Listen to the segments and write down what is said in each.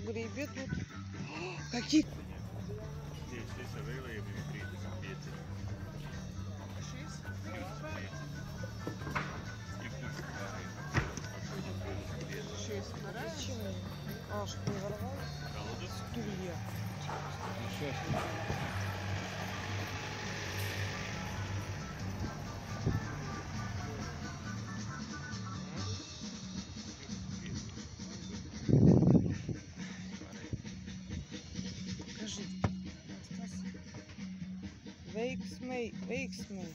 что грибы тут. О, какие... Здесь авейлы, внутри 30. И вкус говорит. Зачем? А, что не ворвал? Колодец? Стулья. Покажи. Вейксмей.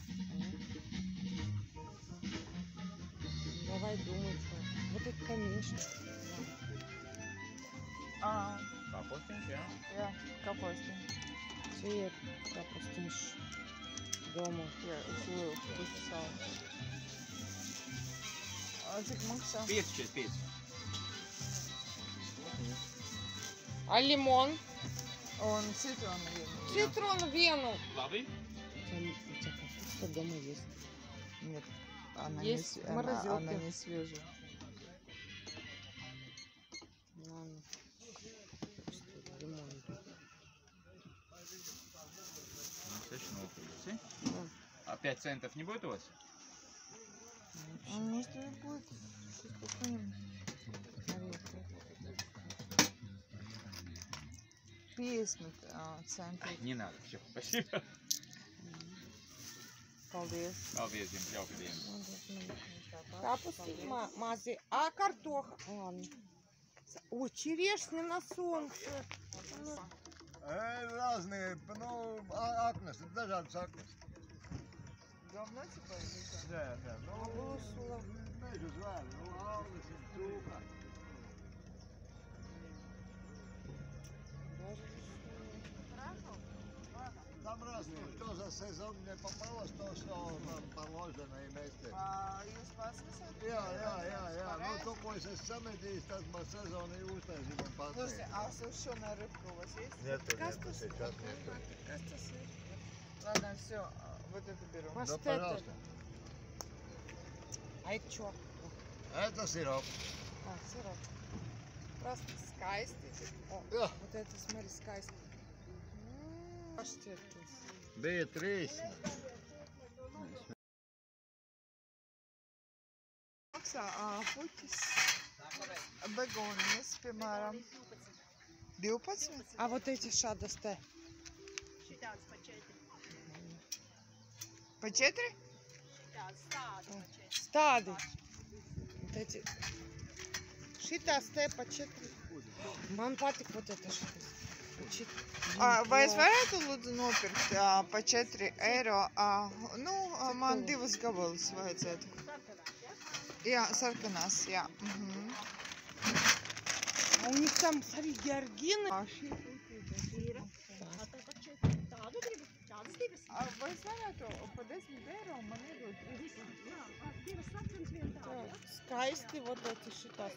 Давай думай, что. Вот это поменьше. Капустин, ja? Ja, kapustin. Цвет капустинш. Дома. Ja, ik wil pusi savu. Cik maksā? 5. А лимон? Un citronu vienu. Цитрон вену. Labi. У тебя капуста дома есть? Нет, она Есть в морозилке. она не свежая. Ладно. Что, лимон. А 5 центов не будет у вас? А может и будет какой-нибудь. Piesmit centi. Не надо, все, спасибо. Paldies. Paldies jums, jauka diena. Капусты, мазы. А картоха? Ладно. О, черешня на солнце. Разные, ну, акнес, dažādas aknes. Давно типа? Да. Ну, Бросила. mežu zvēri, nu, augas ir trūkā. Там разные, кто за сезон не попалось, то что там положено и вместе. Jūs pats esat? Jā, nu, to, ko es esmu sametījis, tad man sezona ir uztaisīja man Слушайте, pateikt. а сушеная рыбка у вас есть? Нет, сейчас нет. Ладно, все, вот это беру. Да, Паштеты. пожалуйста. А это что? Это сироп. А, сироп. Просто скайсти. О, Jā. вот это, смотри, скайсти. Паштеты. Bija 3. Maksā puķis, begonijas, piemēram, 12. А вот эти шадосты? По 4? Стады. Вот эти. Šitās по 4. Man patīk вот это šitās. Vai es varētu lūdzu nopirkt pa 4 eiro? Nu, man 2 gabalus vajadzētu. Jā, sarkanās, jā. А у них там, смотри, георгины. Vai es varētu pa 10 eiro man iedot? Скайсти вот эти šitās.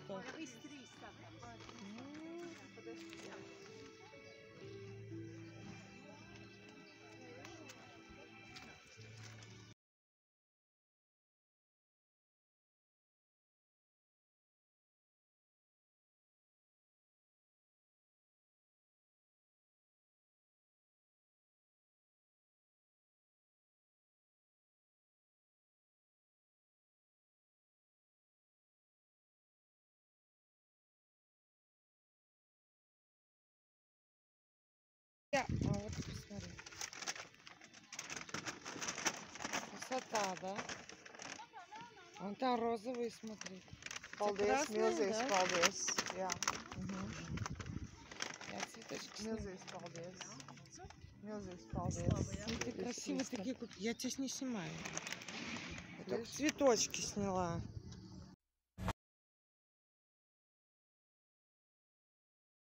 А вот посмотри. Красота, да? Вон там розовый, смотри. Paldies, milzīgs да? paldies. Jā. Я цветочки Milzīgs paldies. Milzīgs paldies. Смотри, красивые такие. Я тебя не снимаю. Я только цветочки сняла.